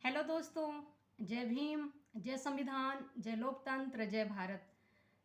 Hello दोस्तों, जय भीम, जय संविधान, जय लोकतंत्र, जय भारत।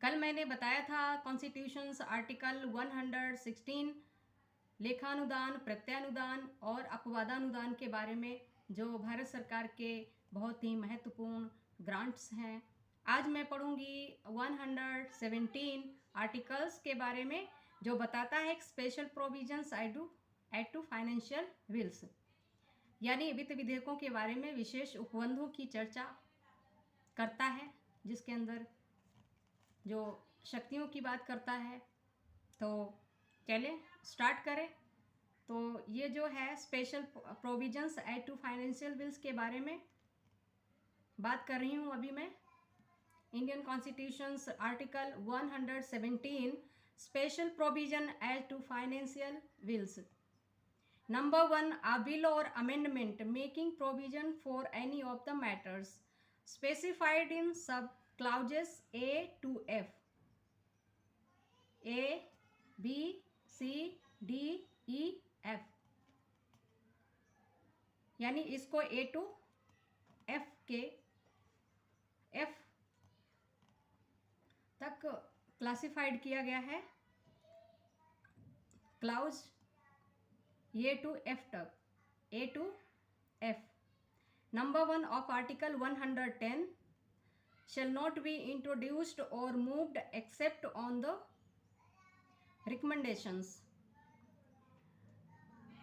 कल मैंने बताया था कॉन्स्टिट्यूशंस आर्टिकल 116 लेखानुदान, प्रत्यानुदान और अपवादानुदान के बारे में, जो भारत सरकार के बहुत ही महत्वपूर्ण ग्रांट्स हैं। आज मैं पढ़ूंगी 117 आर्टिकल्स के बारे में, जो बताता है special provisions as to financial bills, यानी वित्त विधेयकों के बारे में विशेष उपबंधों की चर्चा करता है, जिसके अंदर जो शक्तियों की बात करता है। तो चलें स्टार्ट करें। तो ये जो है special provisions as to financial bills के बारे में बात कर रही हूँ अभी मैं। Indian constitutions article 117 special provision as to financial bills. Number 1, a bill or amendment making provision for any of the matters specified in sub-clauses A to F. A, B, C, D, E, F. यानी इसको A to F के F तक classified किया गया है। Clause A to F तक, A to F. Number 1 of Article 110 shall not be introduced or moved except on the recommendations.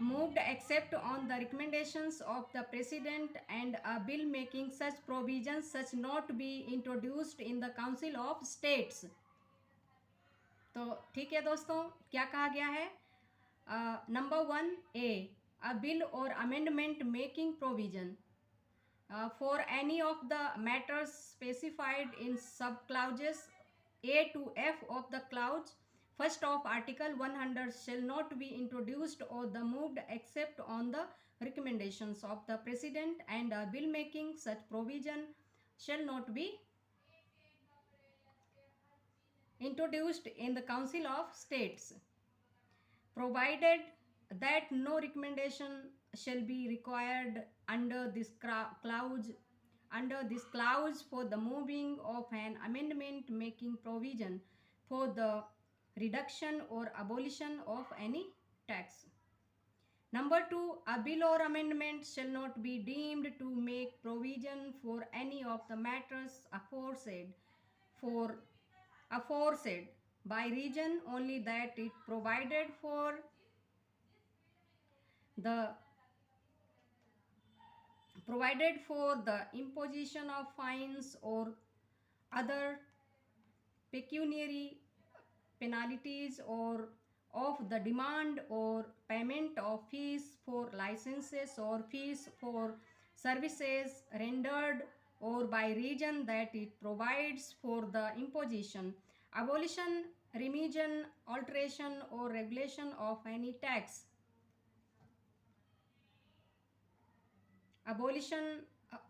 Moved except on the recommendations of the President, and a bill making such provisions such not be introduced in the Council of States. तो ठीक है दोस्तों, क्या कहा गया है? Number 1 A, a bill or amendment making provision for any of the matters specified in subclauses A to F of the clause first of Article 100 shall not be introduced or the moved except on the recommendations of the President, and a bill making such provision shall not be introduced in the Council of States, provided that no recommendation shall be required under this clause for the moving of an amendment making provision for the reduction or abolition of any tax. Number 2, a bill or amendment shall not be deemed to make provision for any of the matters aforesaid by reason only that it provided for the imposition of fines or other pecuniary penalties, or of the demand or payment of fees for licenses or fees for services rendered, or by reason that it provides for the imposition, abolition, remission, alteration or regulation of any tax.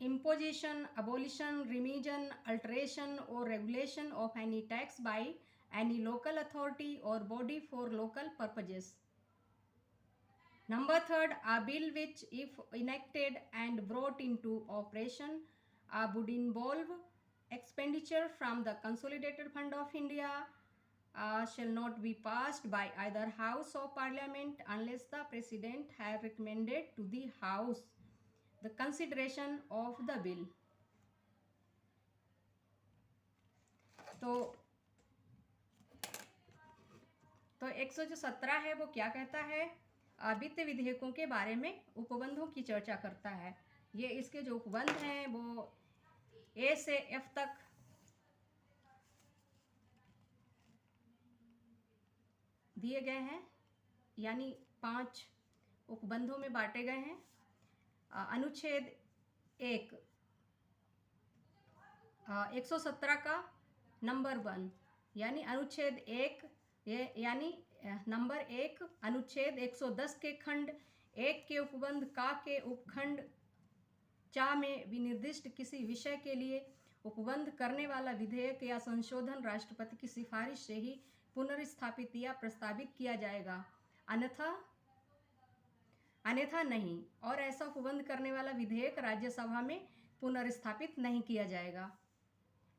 Imposition, abolition, remission, alteration or regulation of any tax by any local authority or body for local purposes. Number 3, a bill which, if enacted and brought into operation, would involve expenditure from the Consolidated Fund of India, shall not be passed by either House of Parliament unless the President has recommended to the House the consideration of the bill. तो 117 है वो क्या कहता है? वित्त विधेयकों के बारे में उपबंधों की चर्चा करता है। ये इसके जो उपबंध हैं वो ए से एफ तक दिए गए हैं, यानी 5 उपबंधों में बांटे गए हैं। अनुच्छेद 1 117 का नंबर 1, यानी अनुच्छेद 1 यानी नंबर 1 अनुच्छेद 110 के खंड 1 के उपबंध का के उपखंड चा में विनिर्दिष्ट किसी विषय के लिए उपबंध करने वाला विधेयक या संशोधन राष्ट्रपति की सिफारिश से ही पुनर्स्थापित या प्रस्तावित किया जाएगा, अन्यथा अन्यथा नहीं, और ऐसा उपबंध करने वाला विधेयक राज्यसभा में पुनर्स्थापित नहीं किया जाएगा।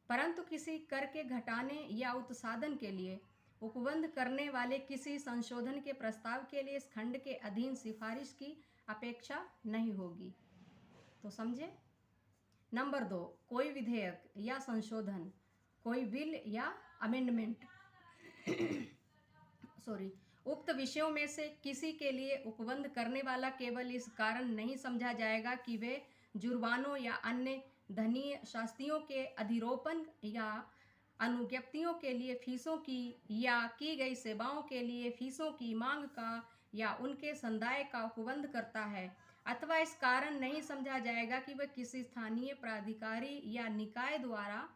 परंतु किसी कर के घटाने या उत्साधन के लिए उपबंध करने वाले किसी संशोधन के प्रस्ताव के लिए इस खंड के अधीन सिफारिश की अपेक्षा नहीं होगी। तो समझे। नंबर 2, कोई विधेयक या संशोधन, कोई बिल या अमेंडमेंट उक्त विषयों में से किसी के लिए उपबंध करने वाला केवल इस कारण नहीं समझा जाएगा कि वे जुर्मानों या अन्य धनीय शास्तियों के अधिरोपण या अनुज्ञप्तियों के लिए फीसों की या की गई सेवाओं के लिए फीसों की मांग का या उनके संदाय का उपबंध करता है, अथवा इस कारण नहीं समझा जाएगा कि वह किसी स्थानीय प्राधिकारी या निकाय द्वारा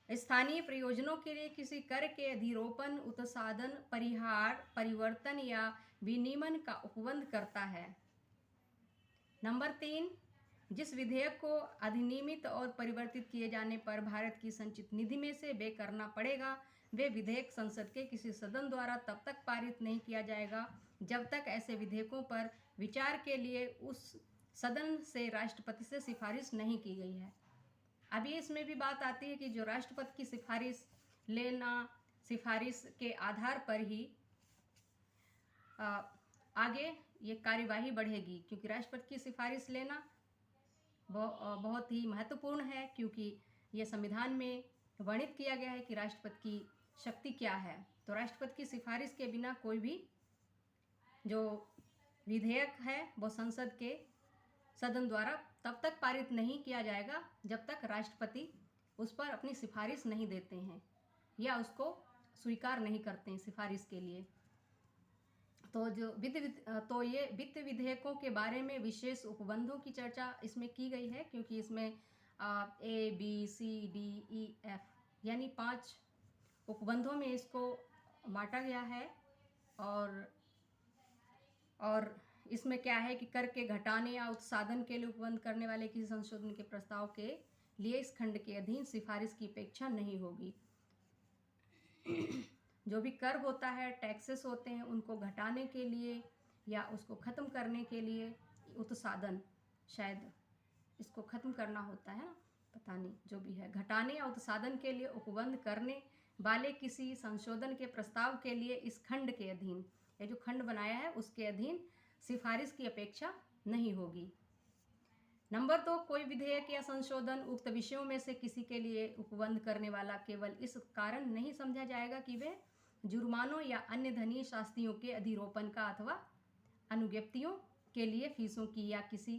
स्थानीय प्रयोजनों के लिए किसी कर के अधिरोपण, उत्साधन, परिहार, परिवर्तन या विनियमन का उपबंध करता है। नंबर 3, जिस विधेयक को अधिनियमित और परिवर्तित किए जाने पर भारत की संचित निधि में से व्यय करना पड़ेगा, वे विधेयक संसद के किसी सदन द्वारा तब तक पारित नहीं किया जाएगा जब तक ऐसे विधेयकों पर विचार के लिए उस सदन से राष्ट्रपति से सिफारिश नहीं की गई है। अभी इसमें भी बात आती है कि जो राष्ट्रपति की सिफारिश लेना, सिफारिश के आधार पर ही आगे ये कार्यवाही बढ़ेगी, क्योंकि राष्ट्रपति की सिफारिश लेना बहुत ही महत्वपूर्ण है, क्योंकि ये संविधान में वर्णित किया गया है कि राष्ट्रपति की शक्ति क्या है। तो राष्ट्रपति की सिफारिश के बिना कोई भी जो विधेयक है वो संसद के सदन द्वारा तब तक पारित नहीं किया जाएगा जब तक राष्ट्रपति उस पर अपनी सिफारिश नहीं देते हैं या उसको स्वीकार नहीं करते हैं सिफारिश के लिए। तो ये वित्त विधेयकों के बारे में विशेष उपबंधों की चर्चा इसमें की गई है, क्योंकि इसमें A, B, C, D, E, F यानी 5 उपबंधों में इसको बांटा गया है। और इसमें क्या है कि कर के घटाने या उत्साधन के लिए उपबंध करने वाले किसी संशोधन के प्रस्ताव के लिए इस खंड के अधीन सिफारिश की अपेक्षा नहीं होगी। जो भी कर होता है, टैक्सेस होते हैं, उनको घटाने के लिए या उसको ख़त्म करने के लिए उत्साधन, शायद इसको ख़त्म करना होता है ना, पता नहीं, जो भी है, घटाने या उत्साधन के लिए उपबंध करने वाले किसी संशोधन के प्रस्ताव के लिए इस खंड के अधीन, ये जो खंड बनाया है उसके अधीन सिफारिश की अपेक्षा नहीं होगी। नंबर 2, कोई विधेयक या संशोधन उक्त विषयों में से किसी के लिए उपबंध करने वाला केवल इस कारण नहीं समझा जाएगा कि वे जुर्मानों या अन्य धनीय शास्तियों के अधिरोपण का अथवा अनुज्ञप्तियों के लिए फीसों की या किसी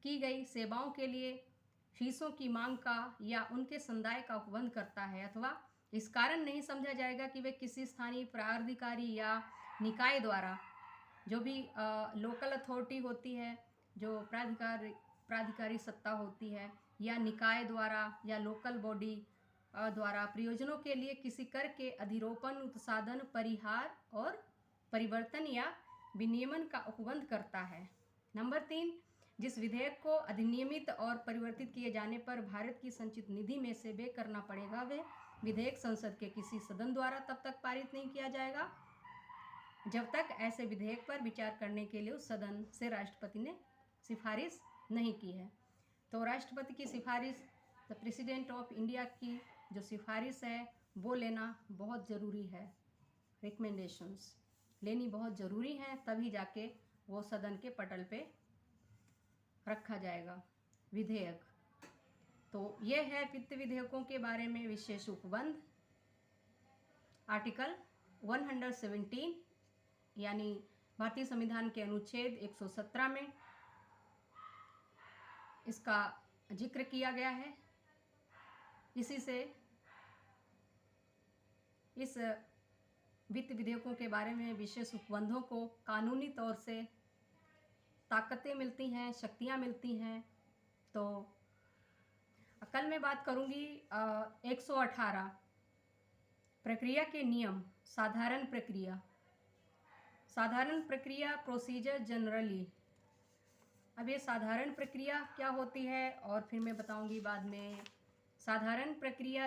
की गई सेवाओं के लिए फीसों की मांग का या उनके संदाय का उपबंध करता है, अथवा इस कारण नहीं समझा जाएगा कि वे किसी स्थानीय प्राधिकारी या निकाय द्वारा, जो भी लोकल अथॉरिटी होती है, जो प्राधिकारी सत्ता होती है, या निकाय द्वारा या लोकल बॉडी द्वारा प्रयोजनों के लिए किसी कर के अधिरोपण, उत्साधन, परिहार और परिवर्तन या विनियमन का उपबंध करता है। नंबर 3, जिस विधेयक को अधिनियमित और परिवर्तित किए जाने पर भारत की संचित निधि में से व्यय करना पड़ेगा, वे विधेयक संसद के किसी सदन द्वारा तब तक पारित नहीं किया जाएगा जब तक ऐसे विधेयक पर विचार करने के लिए उस सदन से राष्ट्रपति ने सिफारिश नहीं की है। तो राष्ट्रपति की सिफारिश, द प्रेसिडेंट ऑफ इंडिया की जो सिफारिश है वो लेना बहुत ज़रूरी है। रिकमेंडेशंस लेनी बहुत ज़रूरी है, तभी जाके वो सदन के पटल पे रखा जाएगा विधेयक। तो ये है वित्त विधेयकों के बारे में विशेष उपबंध। आर्टिकल 117 यानी भारतीय संविधान के अनुच्छेद 117 में इसका जिक्र किया गया है। इसी से इस वित्त विधेयकों के बारे में विशेष उपबंधों को कानूनी तौर से ताकतें मिलती हैं, शक्तियां मिलती हैं। तो कल मैं बात करूंगी 118 प्रक्रिया के नियम, साधारण प्रक्रिया, प्रोसीजर जनरली। अब ये साधारण प्रक्रिया क्या होती है और फिर मैं बताऊंगी बाद में साधारण प्रक्रिया,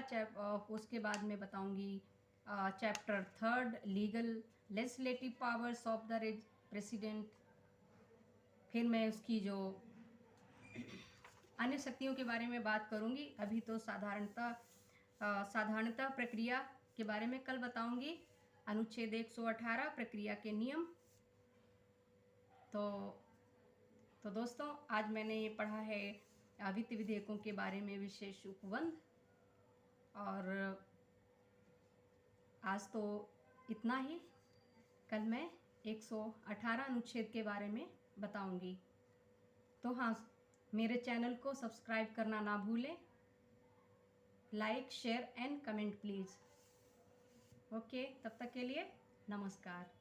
उसके बाद में बताऊंगी chapter 3 legal legislative powers of the president, फिर मैं उसकी जो अन्य शक्तियों के बारे में बात करूंगी। अभी तो साधारणतः प्रक्रिया के बारे में कल बताऊंगी। अनुच्छेद 118 प्रक्रिया के नियम। तो दोस्तों, आज मैंने ये पढ़ा है वित्त विधेयकों के बारे में विशेष उपबंध। और आज तो इतना ही। कल मैं 118 अनुच्छेद के बारे में बताऊंगी। तो हाँ, मेरे चैनल को सब्सक्राइब करना ना भूलें। Like, share and comment please. Okay, तब तक के लिए नमस्कार।